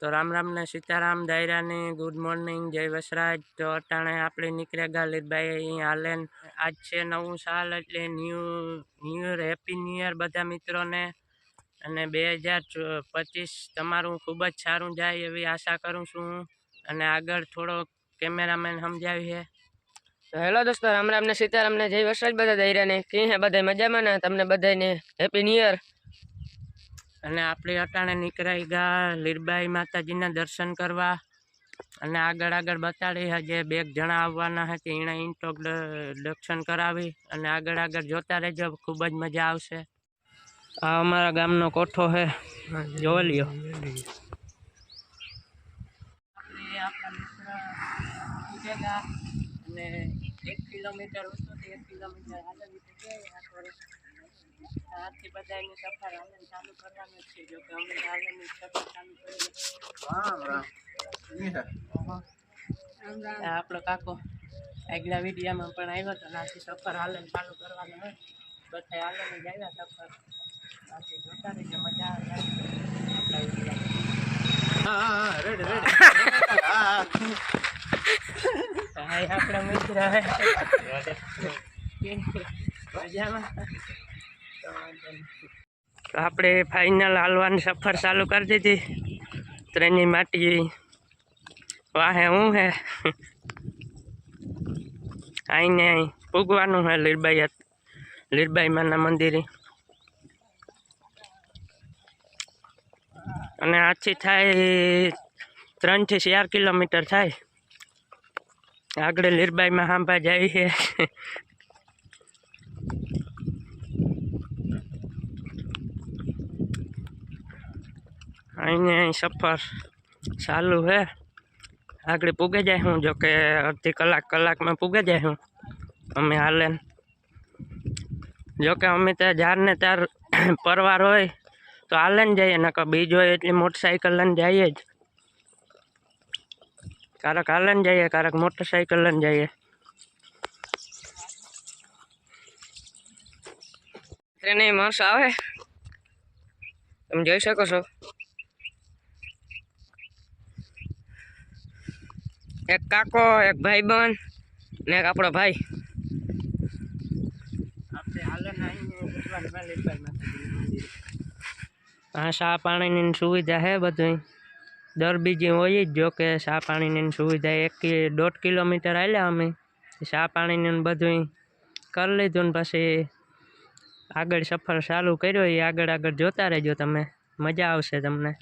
तो राम राम ने सीताराम दायरा ने गुड मॉर्निंग जय वसराज। तो अटाणे आपणे निकळ्या गालितभाई अहीं हालेन। आज छे नवुं साल एटले new year happy new year बधा मित्रों ने। अने 2025 तमारुं खूब ज सारुं जाय एवी आशा करूं छुं। अने आगळ थोड़ो केमेरामेन समजावीए। तो हेलो दोस्तों, राम राम ने सीताराम ने जय वसराज बधा दायरा ने। की है बधाय मजामां ने? तमने बधायने हेपी न्यू ईयर। अने आपणे अटाणे निकळाई गा લીરબાઈ માતાજીના દર્શન કરવા। અને આગળ આગળ બતાડી હજે બે જણા આવવાના છે એણે ઇન્ટ્રોડક્શન કરાવી અને આગળ આગળ જોતા રહેજો, ખૂબ જ મજા આવશે। આ અમારા ગામનો કોઠો છે, જોઈ લ્યો। અને 1 કિલોમીટર ઊંચુંથી 1 કિલોમીટર આગળ આથી બધાની સફર હાલન ચાલુ કરવાનું છે। જો કે અમે હાલની સફર ચાલુ કરી આપણો કાકો આગલા વિડીયામાં પણ આવ્યો હતો। આથી સફર હાલન ચાલુ કરવાનું હોય બધા હાલન જ આવ્યા સફર। આથી જોતા રહીજો, મજા આવે। આપણા મિત્ર હે મજામાં। तो आपणे फाइनल हालवानी सफर चालू कर दी थी। ट्रेनी माटी वाहे हूँ है आई ने पूगवानु है લીરબાઈ माना मंदिर। अने आछी थाय 3 થી 4 किलोमीटर थाय। आगळे લીરબાઈ में हांभा जावी है। अहीं सफर चालू है, आगे पूगे जाए हूँ। जो कि अर्धी कलाक में पूगे जाए हूँ अमे हालेन। जो कि अमे त्या जार ने त्यार परवार होय तो हालेन जाइए, नक बीज होय एटली मोटरसाइकल लईने जाइए ज। कारक हालेन जाइए, कारक मोटरसाइकल लईने जाइए। ट्रेने माणस आवे तमे जोई शको छो। एक काको, एक भाईबंध ने एक आपणो भाई। हाँ, सा पानी सुविधा है बधुं दर बीजी होई ज। जो कि सा पानी सुविधा 1-1.5 किलोमीटर आल्या अमे सा पानी बधुं कर लीधुं। पछी आगळ सफर चालू कर्यो। ए आगळ आगळ जोता रहेजो, तमे मजा आवशे तमने।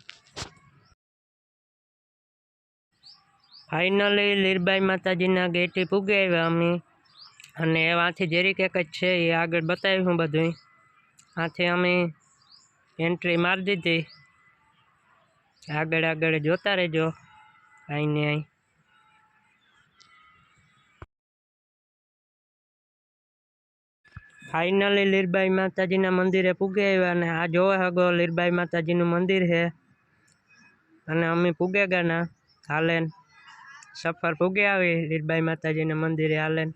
फाइनली લીરબાઈ माताजीना गेटे पूगे आव्या अमे। अने एवाथी जरीक एक ज छे ए आगळ बताव्युं बधुं। आथी अमे एंट्री मार दीधी। आगळ आगळ जोता रहेजो आई ने आई। फाइनली લીરબાઈ माताजीना मंदिरे पूगे आव्या। अने आ जोवा हगो લીરબાઈ माताजीनुं मंदिर है। अने अमे पूगे गया हालेन सफर पूगे आवी લીરબાઈ माताजीना मंदिरे हालेन।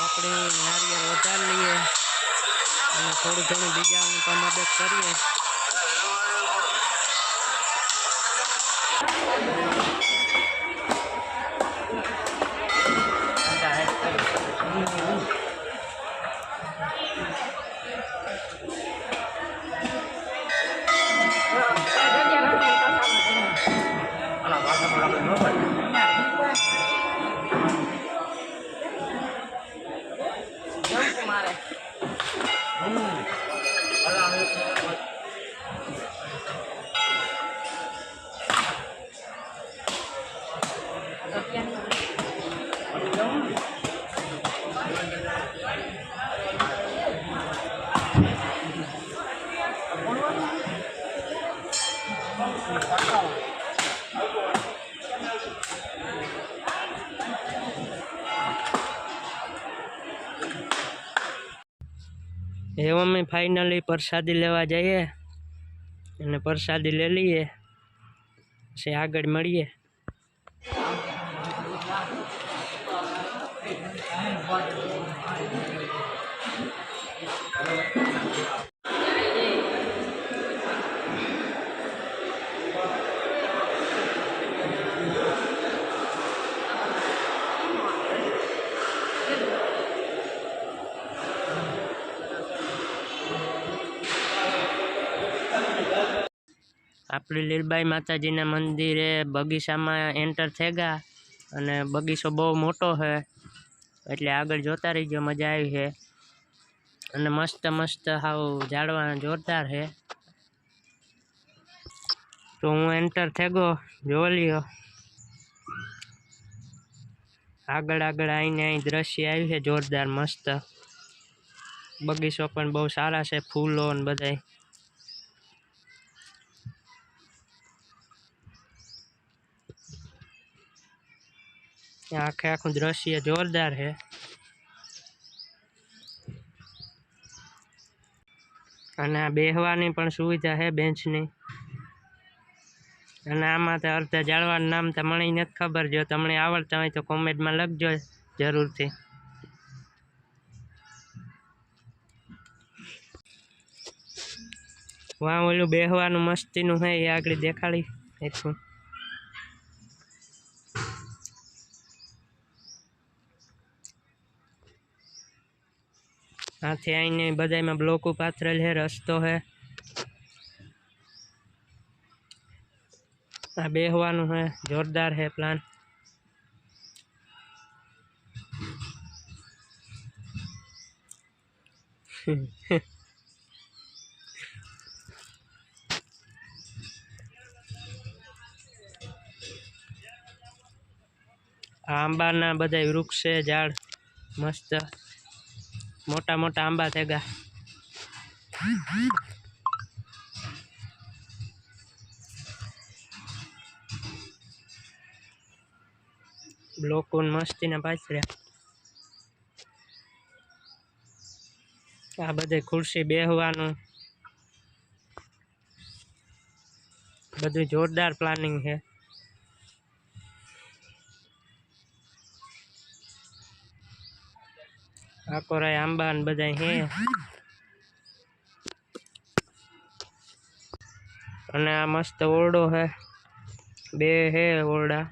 આપણે નારિયેળ વધારી લઈએ અને થોડું ઘણું બીજાની પણ મદદ કરીએ. એવો અમે ફાઇનલી પ્રસાદી લેવા જઈએ અને પ્રસાદી લઈ લઈએ પછી આગળ મળીએ. આપણે લીલબાઈ માતાજીના મંદિરે બગીચામાં એન્ટર થઈ ગયા અને બગીચો બહુ મોટો છે એટલે આગળ જોતા રહીજો, મજા આવી છે અને મસ્ત મસ્ત હાવ ઝાડવા જોરદાર છે. તો હું એન્ટર થઈ ગયો, જોઈ લ્યો આગળ આગળ આવીને અહીં દ્રશ્ય આવ્યું છે જોરદાર મસ્ત. બગીચો પણ બહુ સારા છે, ફૂલો ને બધાય. આખે આખું દ્રશ્ય જોરદાર છે. અને આ બેહવાની પણ સુવિધા છે બેન્ચની. અને આમાં તો અડધા ઝાડવાનું નામ તો મને નથી ખબર, જો તમને આવડતા હોય તો કોમેન્ટમાં લખજો જરૂરથી. વાં ઓલું બેહવાનું મસ્તીનું છે એ આગળ દેખાડી એકું. આથી આવીને બધામાં બ્લોકો પાથરેલ છે, રસ્તો છે. આ બેહવાનું છે, જોરદાર છે પ્લાન. આ આંબાના બધા વૃક્ષ છે, ઝાડ મસ્ત મોટા મોટા આંબા થઈ ગયા. બ્લોકો મસ્તીના પાથર્યા. આ બધે ખુરશી બેહવાનું બધું જોરદાર પ્લાનિંગ છે. આકોરાય આંબા ને બધા હે. અને આ મસ્ત ઓરડો છે, બે હે ઓરડા.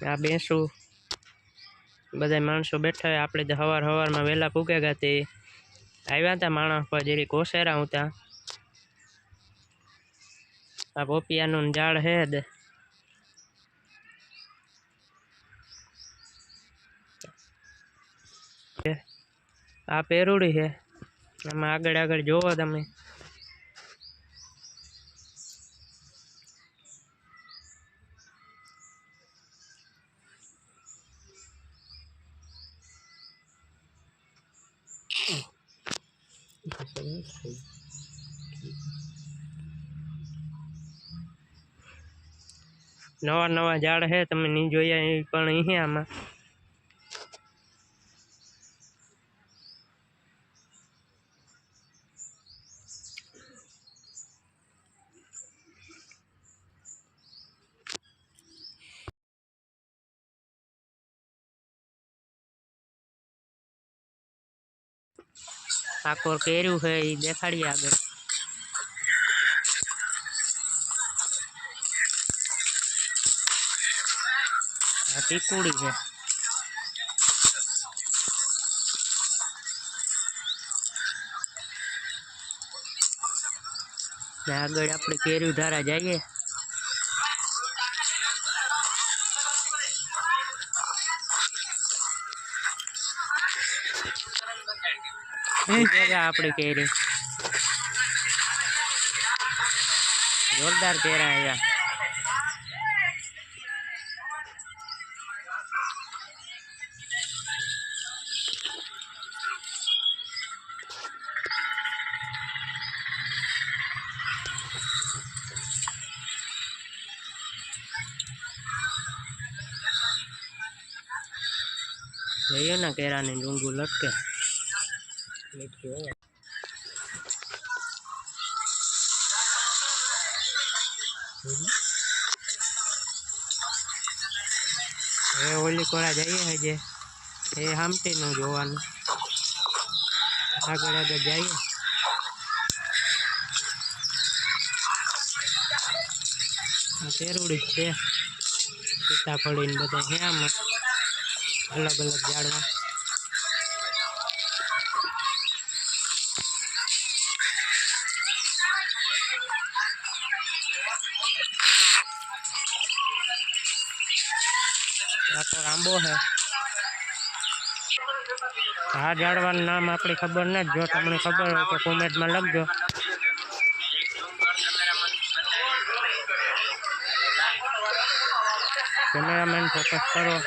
આ બેસું બધા માણસો બેઠા હોય. આપણે તો સવારમાં વહેલા પૂગે ગયા તે આવ્યા હતા માણસ પર જેરી કોસેરા હતા. આ પોપિયાનું ઝાડ છે. આ પેરુડી છે, એમાં આગળ આગળ જોવો તમે. નવા નવા ઝાડ છે, તમે નહીં જોયા એ પણ અહીં આમાં. આકોર કેર્યું છે એ દેખાડીએ આગળ. આ ટીકુડી છે. ને આગળ આપણે કેર્યું ધારા જઈએ. આપડી કેરી જોરદાર કેરા આવ્યા. જોઈએ ને કેરાની ડુંગુ લટકે. હવે ઓલી કોરા જઈએ હજે એ હામટી નું જોવાનું. આગળ આગળ જઈએ. પેરુડી જ છે, સીતાફળી ને બધા છે આમાં અલગ અલગ ઝાડવા. આ તો આંબો છે. આ ઝાડવાનું નામ આપણી ખબર નથી, જો તમને ખબર હોય તો કોમેન્ટમાં લખજો. કેમેરામેન ફોકસ કરો.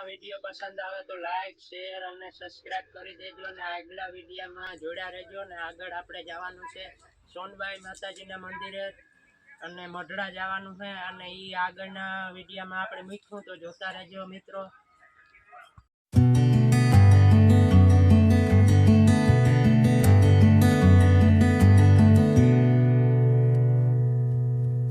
વિડીયો પસંદ આવે તો લાઈક શેર અને સબસ્ક્રાઇબ કરી દેજો અને આગલા વિડીયોમાં જોડ્યા રહેજો. ને આગળ આપણે જવાનું છે સોનબાઈ માતાજીના મંદિરે અને મઢડા જવાનું છે, અને એ આગળના વિડીયોમાં આપણે મૂક્યું તો જોતા રહેજો મિત્રો.